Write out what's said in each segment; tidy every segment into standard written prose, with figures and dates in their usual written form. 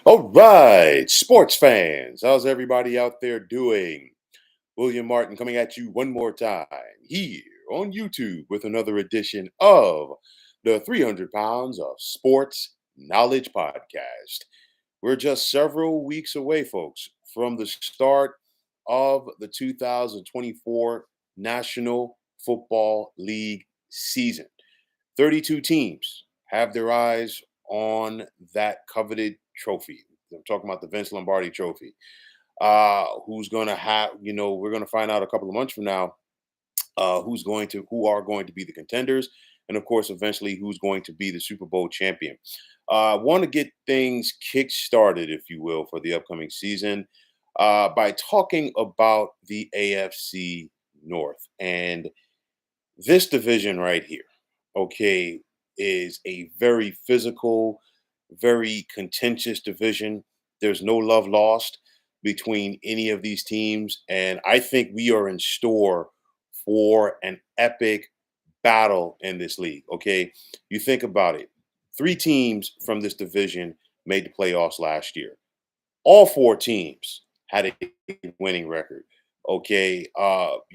All right, sports fans, how's everybody out there doing? William Martin coming at you one more time here on YouTube with another edition of the 300 Pounds of Sports Knowledge Podcast. We're just several weeks away, folks, from the start of the 2024 National Football League season. 32 teams have their eyes on that coveted trophy. I'm talking about the Vince Lombardi trophy. Who's going to have, we're going to find out a couple of months from now who are going to be the contenders, and of course, eventually, who's going to be the Super Bowl champion. Want to get things kick started, if you will, for the upcoming season by talking about the AFC North. And this division right here, okay, is a very physical, very contentious division. There's no love lost between any of these teams. And I think we are in store for an epic battle in this league. Okay. You think about it. Three teams from this division made the playoffs last year. All four teams had a winning record. Okay.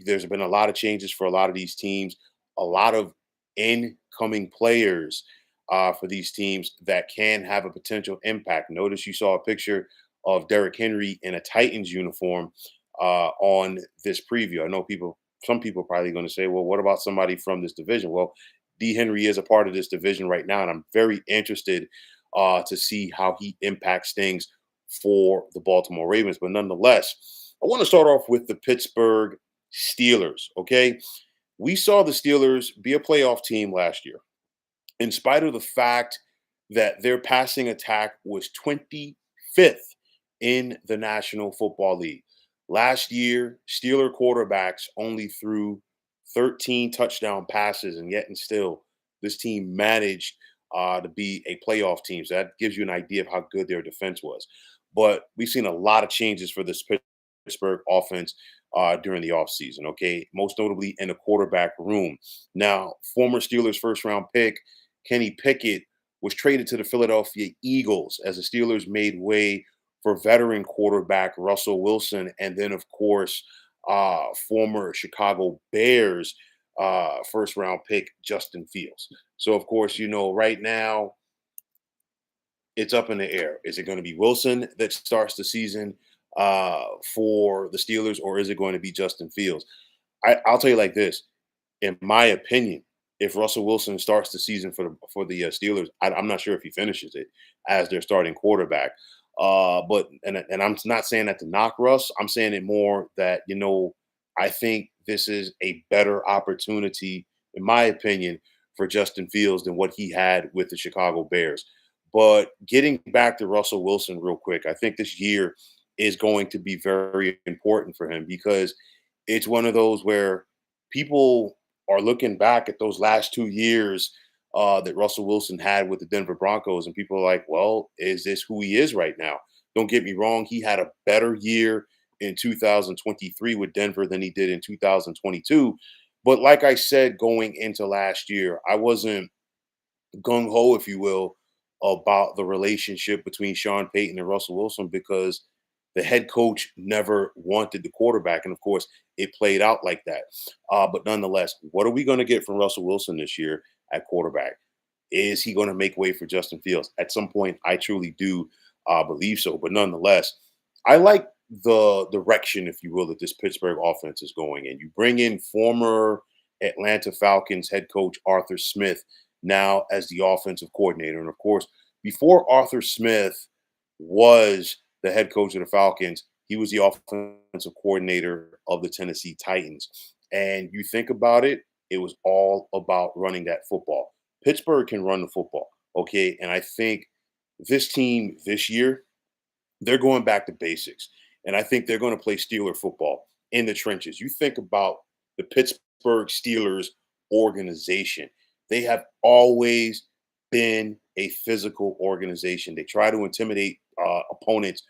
There's been a lot of changes for a lot of these teams, a lot of incoming players for these teams that can have a potential impact. Notice you saw a picture of Derrick Henry in a Titans uniform on this preview. I know some people are probably going to say, well, what about somebody from this division? Well, D. Henry is a part of this division right now, and I'm very interested to see how he impacts things for the Baltimore Ravens. But nonetheless, I want to start off with the Pittsburgh Steelers. Okay. We saw the Steelers be a playoff team last year, in spite of the fact that their passing attack was 25th in the National Football League. Last year, Steeler quarterbacks only threw 13 touchdown passes, and yet and still, this team managed to be a playoff team. So that gives you an idea of how good their defense was. But we've seen a lot of changes for this Pittsburgh offense during the offseason, okay? Most notably in the quarterback room. Now, former Steelers first round pick Kenny Pickett was traded to the Philadelphia Eagles as the Steelers made way for veteran quarterback Russell Wilson, and then, of course, former Chicago Bears first round pick Justin Fields. So, of course, right now it's up in the air. Is it going to be Wilson that starts the season for the Steelers, or is it going to be Justin Fields? I'll tell you like this: in my opinion, if Russell Wilson starts the season for the Steelers, I'm not sure if he finishes it as their starting quarterback. But I'm not saying that to knock Russ. I'm saying it more that I think this is a better opportunity, in my opinion, for Justin Fields than what he had with the Chicago Bears. But getting back to Russell Wilson real quick, I think this year is going to be very important for him because it's one of those where people are looking back at those last 2 years that Russell Wilson had with the Denver Broncos, and people are like, well, is this who he is right now? Don't get me wrong. He had a better year in 2023 with Denver than he did in 2022. But like I said, going into last year, I wasn't gung ho, if you will, about the relationship between Sean Payton and Russell Wilson because the head coach never wanted the quarterback. And of course, it played out like that. But nonetheless, what are we going to get from Russell Wilson this year at quarterback? Is he going to make way for Justin Fields? At some point, I truly do believe so. But nonetheless, I like the direction, if you will, that this Pittsburgh offense is going in. You bring in former Atlanta Falcons head coach Arthur Smith now as the offensive coordinator. And of course, before Arthur Smith was the head coach of the Falcons, he was the offensive coordinator of the Tennessee Titans. And you think about it, it was all about running that football. Pittsburgh can run the football, okay? And I think this team this year, they're going back to basics. And I think they're going to play Steeler football in the trenches. You think about the Pittsburgh Steelers organization. They have always been a physical organization. They try to intimidate opponents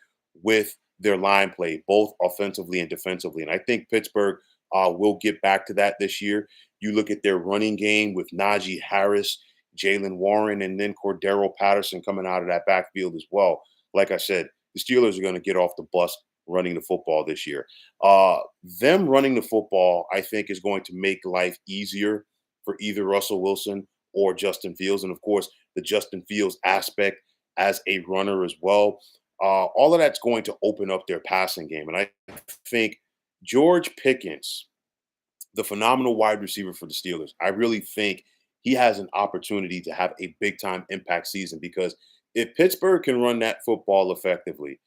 with their line play, both offensively and defensively. And I think Pittsburgh will get back to that this year. You look at their running game with Najee Harris, Jalen Warren, and then Cordero Patterson coming out of that backfield as well. like I said, the Steelers are going to get off the bus running the football this year. Uh, them running the football, I think, is going to make life easier for either Russell Wilson or Justin Fields. And of course, the Justin Fields aspect as a runner as well. All of that's going to open up their passing game. And I think George Pickens, the phenomenal wide receiver for the Steelers, I really think he has an opportunity to have a big time impact season because if Pittsburgh can run that football effectively,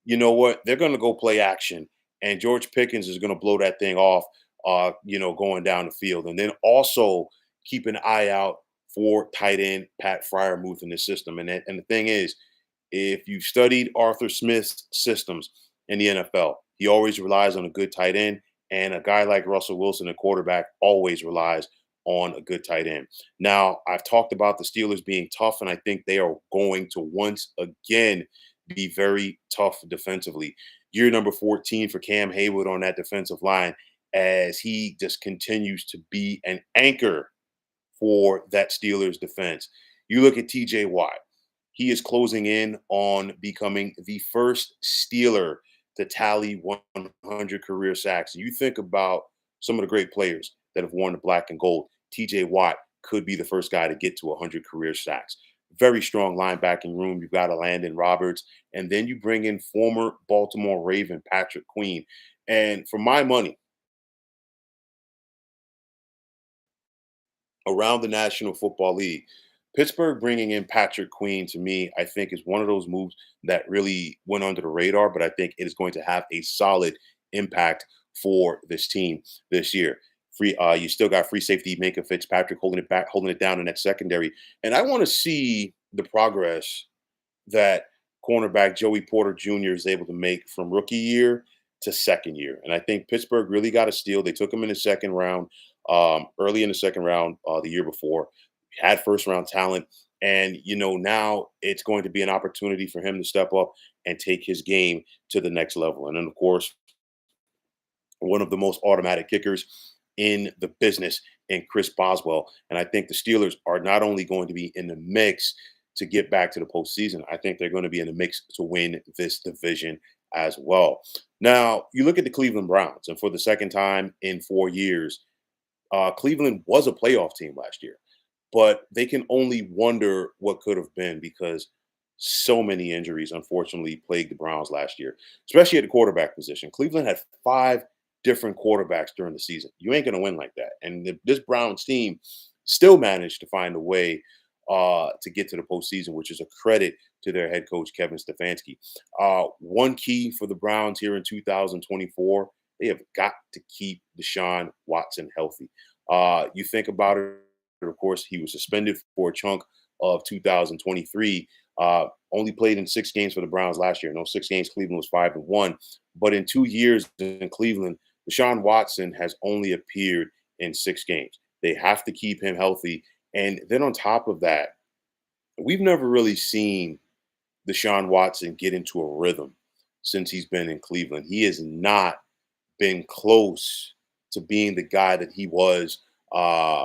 you know what? They're going to go play action, and George Pickens is going to blow that thing off, going down the field. And then also keep an eye out for tight end Pat Fryermuth in the system. And the thing is, if you've studied Arthur Smith's systems in the NFL, he always relies on a good tight end, and a guy like Russell Wilson, a quarterback, always relies on a good tight end. Now, I've talked about the Steelers being tough, and I think they are going to once again be very tough defensively. Year number 14 for Cam Haywood on that defensive line as he just continues to be an anchor for that Steelers defense. You look at TJ Watt. He is closing in on becoming the first Steeler to tally 100 career sacks. You think about some of the great players that have worn the black and gold. TJ Watt could be the first guy to get to 100 career sacks. Very strong linebacking room. You've got a Landon Roberts, and then you bring in former Baltimore Raven Patrick Queen. And for my money, around the National Football League, Pittsburgh bringing in Patrick Queen to me, I think is one of those moves that really went under the radar, but I think it is going to have a solid impact for this team this year. You still got free safety Minka Fitzpatrick holding it back, holding it down in that secondary, and I want to see the progress that cornerback Joey Porter Jr. is able to make from rookie year to second year. And I think Pittsburgh really got a steal. They took him in the second round, early in the second round the year before, had first round talent. And, now it's going to be an opportunity for him to step up and take his game to the next level. And then, of course, one of the most automatic kickers in the business in Chris Boswell. And I think the Steelers are not only going to be in the mix to get back to the postseason, I think they're going to be in the mix to win this division as well. Now, you look at the Cleveland Browns, and for the second time in 4 years, Cleveland was a playoff team last year, but they can only wonder what could have been because so many injuries, unfortunately, plagued the Browns last year, especially at the quarterback position. Cleveland had 5 different quarterbacks during the season. You ain't going to win like that. And this Browns team still managed to find a way to get to the postseason, which is a credit to their head coach, Kevin Stefanski. One key for the Browns here in 2024, they have got to keep Deshaun Watson healthy. You think about it, of course, he was suspended for a chunk of 2023. Only played in 6 games for the Browns last year. No, 6 games. Cleveland was 5-1. But in 2 years in Cleveland, Deshaun Watson has only appeared in 6 games. They have to keep him healthy. And then on top of that, we've never really seen Deshaun Watson get into a rhythm since he's been in Cleveland. He has not been close to being the guy that he was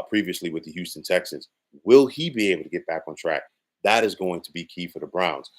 previously with the Houston Texans. Will he be able to get back on track? That is going to be key for the Browns.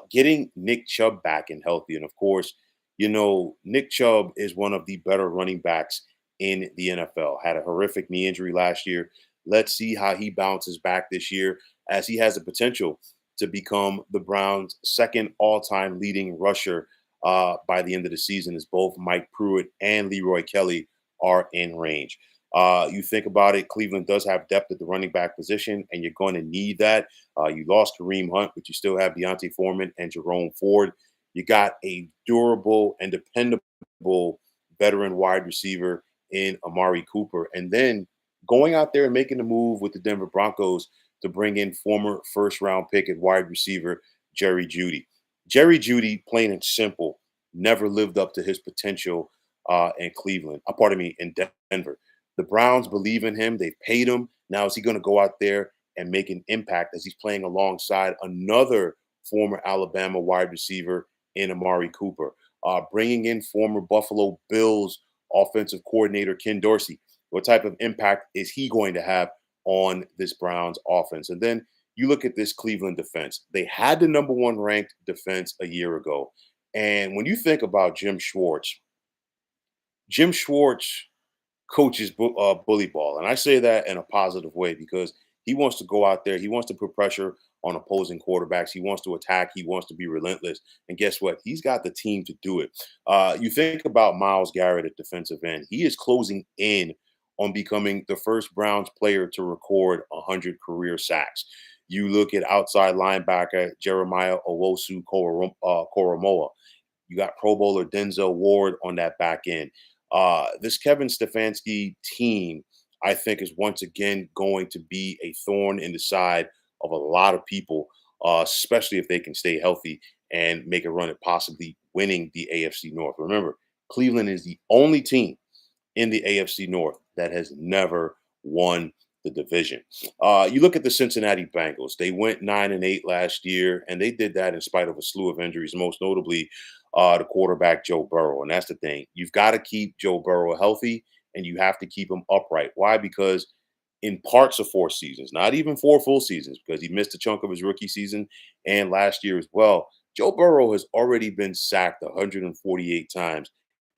Getting Nick Chubb back and healthy. And of course, Nick Chubb is one of the better running backs in the NFL. Had a horrific knee injury last year. Let's see how he bounces back this year as he has the potential to become the Browns' second all-time leading rusher by the end of the season as both Mike Pruitt and Leroy Kelly are in range. You think about it, Cleveland does have depth at the running back position, and you're going to need that. You lost Kareem Hunt, but you still have Deontay Foreman and Jerome Ford. You got a durable and dependable veteran wide receiver in Amari Cooper. And then going out there and making the move with the Denver Broncos to bring in former first-round pick at wide receiver Jerry Jeudy. Jerry Jeudy, plain and simple, never lived up to his potential in Cleveland. In Denver. The Browns believe in him. They've paid him. Now is he going to go out there and make an impact as he's playing alongside another former Alabama wide receiver in Amari Cooper? Bringing in former Buffalo Bills offensive coordinator Ken Dorsey. What type of impact is he going to have on this Browns offense? And then you look at this Cleveland defense. They had the number one ranked defense a year ago. And when you think about Jim Schwartz coaches bully ball. And I say that in a positive way because he wants to go out there. He wants to put pressure on opposing quarterbacks. He wants to attack. He wants to be relentless. And guess what? He's got the team to do it. You think about Myles Garrett at defensive end. He is closing in on becoming the first Browns player to record 100 career sacks. You look at outside linebacker Jeremiah Owosu Koromoa. You got Pro Bowler Denzel Ward on that back end. This Kevin Stefanski team, I think, is once again going to be a thorn in the side of a lot of people, especially if they can stay healthy and make a run at possibly winning the AFC North. Remember, Cleveland is the only team in the AFC North that has never won the division. You look at the Cincinnati Bengals. They went 9-8 last year, and they did that in spite of a slew of injuries, most notably the quarterback Joe Burrow. And that's the thing. You've got to keep Joe Burrow healthy, and you have to keep him upright. Why? Because in parts of 4 seasons, not even 4 full seasons, because he missed a chunk of his rookie season and last year as well, Joe Burrow has already been sacked 148 times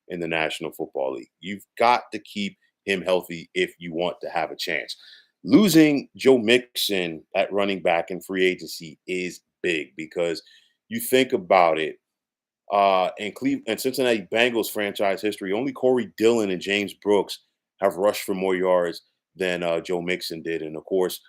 in the National Football League. You've got to keep him healthy if you want to have a chance. Losing Joe Mixon at running back in free agency is big because you think about it, in Cleveland and Cincinnati Bengals franchise history, only Corey Dillon and James Brooks have rushed for more yards than Joe Mixon did. And of course,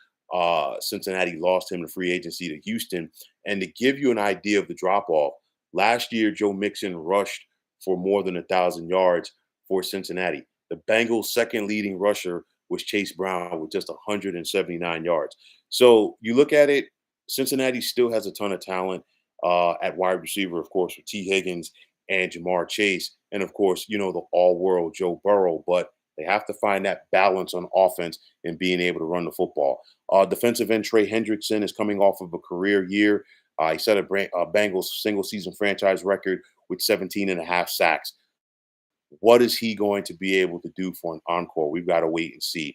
Cincinnati lost him to free agency to Houston. And to give you an idea of the drop off, last year Joe Mixon rushed for more than 1,000 yards for Cincinnati. The Bengals' second leading rusher was Chase Brown with just 179 yards. So you look at it, Cincinnati still has a ton of talent at wide receiver, of course, with T. Higgins and Jamar Chase. And of course, the all-world Joe Burrow. But they have to find that balance on offense and being able to run the football. Defensive end Trey Hendrickson is coming off of a career year. He set a Bengals single-season franchise record with 17 and a half sacks. What is he going to be able to do for an encore? We've got to wait and see.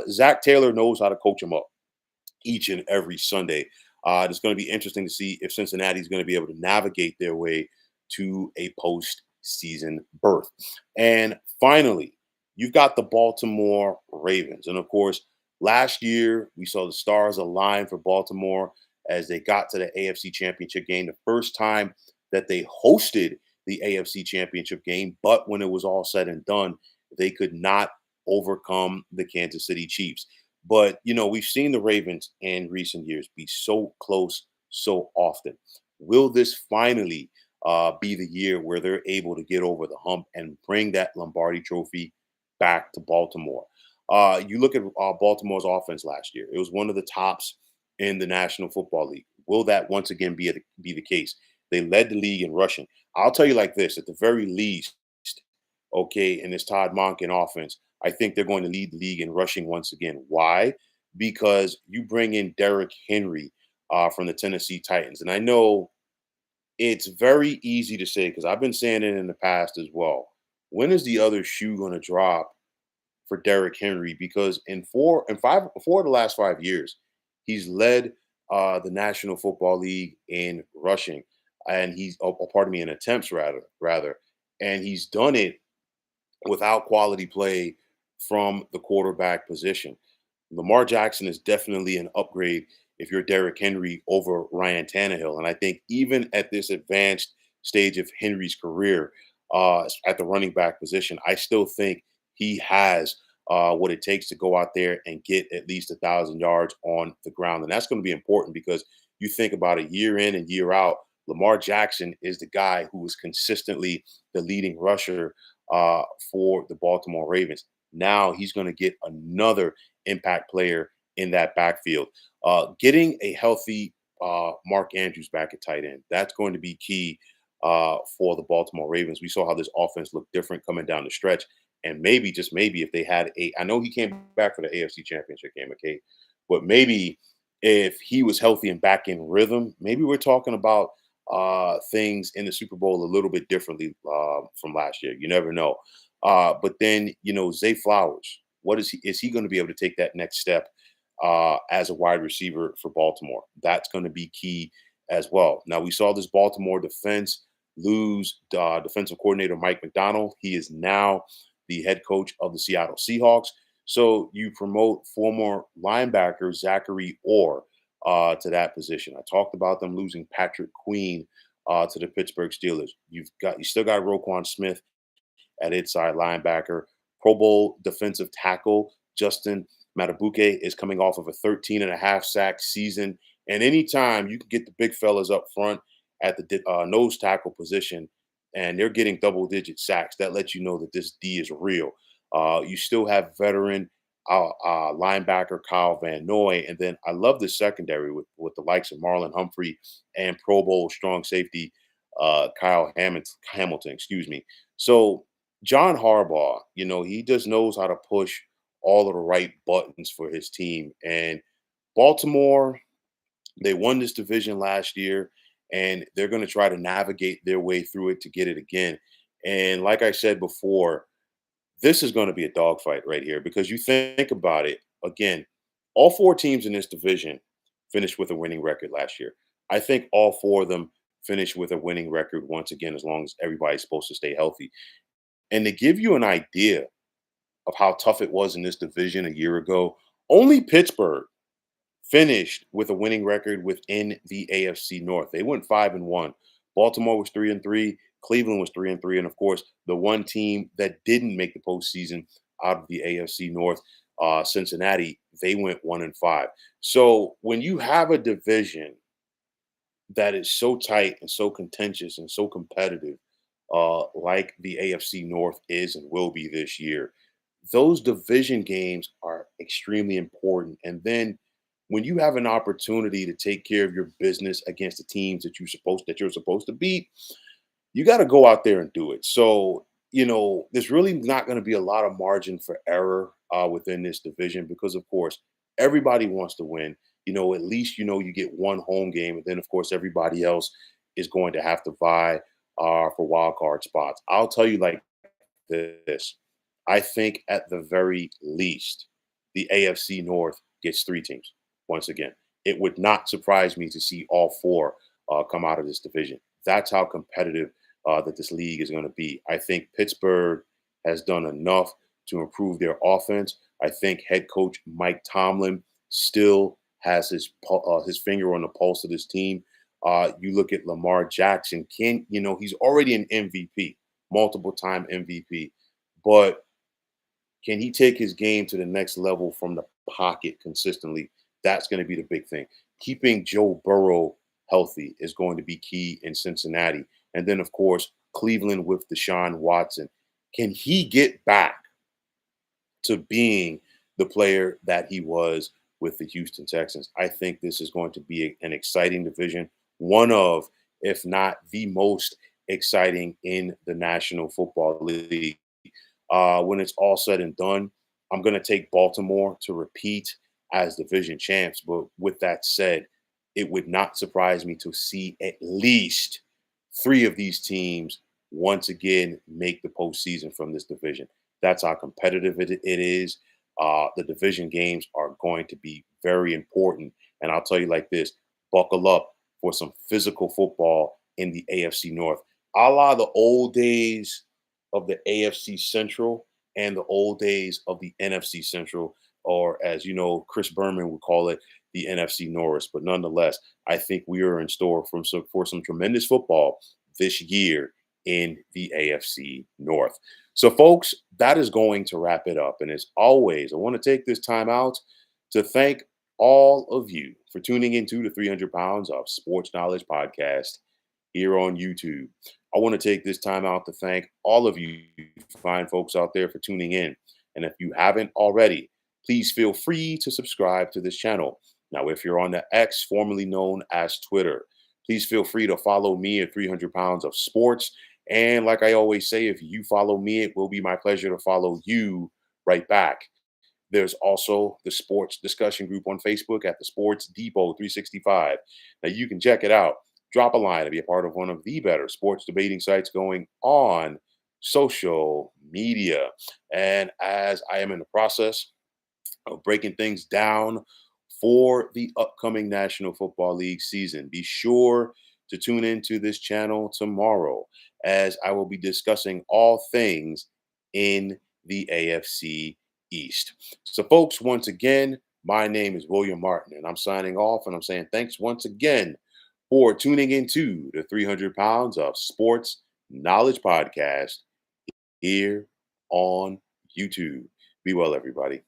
Zach Taylor knows how to coach him up each and every Sunday. It's going to be interesting to see if Cincinnati is going to be able to navigate their way to a postseason berth. And finally, you've got the Baltimore Ravens. And of course, last year we saw the stars align for Baltimore as they got to the AFC Championship game, the first time that they hosted the AFC Championship game. But when it was all said and done, they could not overcome the Kansas City Chiefs. But, we've seen the Ravens in recent years be so close so often. Will this finally be the year where they're able to get over the hump and bring that Lombardi trophy back to Baltimore? You look at Baltimore's offense last year. It was one of the tops in the National Football League. Will that once again be the case? They led the league in rushing. I'll tell you like this, at the very least, okay, in this Todd Monken offense, I think they're going to lead the league in rushing once again. Why? Because you bring in Derrick Henry from the Tennessee Titans. And I know it's very easy to say, because I've been saying it in the past as well. When is the other shoe going to drop for Derrick Henry? Because in four of the last 5 years, he's led the National Football League in rushing, and in attempts rather, and he's done it without quality play from the quarterback position. Lamar Jackson is definitely an upgrade if you're Derrick Henry over Ryan Tannehill. And I think even at this advanced stage of Henry's career at the running back position, I still think he has what it takes to go out there and get at least 1,000 yards on the ground. And that's going to be important because you think about it, year in and year out, Lamar Jackson is the guy who is consistently the leading rusher for the Baltimore Ravens. Now he's going to get another impact player in that backfield. Getting a healthy Mark Andrews back at tight end, that's going to be key for the Baltimore Ravens. We saw how this offense looked different coming down the stretch. And maybe, just maybe, if they had I know he came back for the AFC Championship game, okay? But maybe if he was healthy and back in rhythm, maybe we're talking about things in the Super Bowl a little bit differently from last year. You never know. But then, Zay Flowers, what is he? Is he going to be able to take that next step as a wide receiver for Baltimore. That's going to be key as well. Now, we saw this Baltimore defense lose defensive coordinator Mike McDonald. He is now the head coach of the Seattle Seahawks. So you promote former linebacker Zachary Orr to that position. I talked about them losing Patrick Queen to the Pittsburgh Steelers. You still got Roquan Smith at inside linebacker. Pro Bowl defensive tackle Justin Matabuke is coming off of a 13 and a half sack season. And anytime you can get the big fellas up front at the nose tackle position and they're getting double digit sacks, that lets you know that this D is real. You still have veteran linebacker Kyle Van Noy. And then I love the secondary with the likes of Marlon Humphrey and Pro Bowl strong safety Kyle Hamilton, excuse me. So John Harbaugh, he just knows how to push all of the right buttons for his team. And Baltimore, they won this division last year, and they're going to try to navigate their way through it to get it again. And like I said before, this is going to be a dogfight right here because you think about it again, all four teams in this division finished with a winning record last year. I think all four of them finished with a winning record once again, as long as everybody's supposed to stay healthy. And to give you an idea of how tough it was in this division a year ago, only Pittsburgh finished with a winning record within the AFC North. They went 5-1. Baltimore was 3-3. Cleveland was 3-3. And of course, the one team that didn't make the postseason out of the AFC North, Cincinnati, they went 1-5. So when you have a division that is so tight and so contentious and so competitive, like the AFC North is and will be this year, those division games are extremely important. And then when you have an opportunity to take care of your business against the teams that you're supposed to beat, you got to go out there and do it. So, there's really not going to be a lot of margin for error within this division because, of course, everybody wants to win. At least you get one home game, and then of course everybody else is going to have to vie for wild card spots. I'll tell you like this: I think at the very least, the AFC North gets three teams. Once again, it would not surprise me to see all four come out of this division. That's how competitive that this league is going to be. I think Pittsburgh has done enough to improve their offense. I think head coach Mike Tomlin still has his finger on the pulse of this team. You look at Lamar Jackson. He's already an MVP, multiple time MVP, but can he take his game to the next level from the pocket consistently? That's going to be the big thing. Keeping Joe Burrow healthy is going to be key in Cincinnati. And then, of course, Cleveland with Deshaun Watson. Can he get back to being the player that he was with the Houston Texans? I think this is going to be an exciting division, one of, if not the most exciting in the National Football League. When it's all said and done, I'm going to take Baltimore to repeat as division champs. But with that said, it would not surprise me to see at least three of these teams once again make the postseason from this division. That's how competitive it is. The division games are going to be very important. And I'll tell you like this: buckle up for some physical football in the AFC North. A la the old days of the AFC Central and the old days of the NFC Central, or as you know, Chris Berman would call it, the NFC Norris. But nonetheless, I think we are in store for some tremendous football this year in the AFC North. So, folks, that is going to wrap it up. And as always, I want to take this time out to thank all of you for tuning into the 300 Pounds of Sports Knowledge podcast here on YouTube. I want to take this time out to thank all of you fine folks out there for tuning in. And if you haven't already, please feel free to subscribe to this channel. Now, if you're on the X, formerly known as Twitter, please feel free to follow me at 300 Pounds of Sports. And like I always say, if you follow me, it will be my pleasure to follow you right back. There's also the sports discussion group on Facebook at the Sports Depot 365. Now, you can check it out. Drop a line to be a part of one of the better sports debating sites going on social media. And as I am in the process of breaking things down for the upcoming National Football League season. Be sure to tune into this channel tomorrow as I will be discussing all things in the AFC East. So, folks, once again, my name is William Martin, and I'm signing off, and I'm saying thanks once again for tuning into the 300 Pounds of Sports Knowledge podcast here on YouTube. Be well, everybody.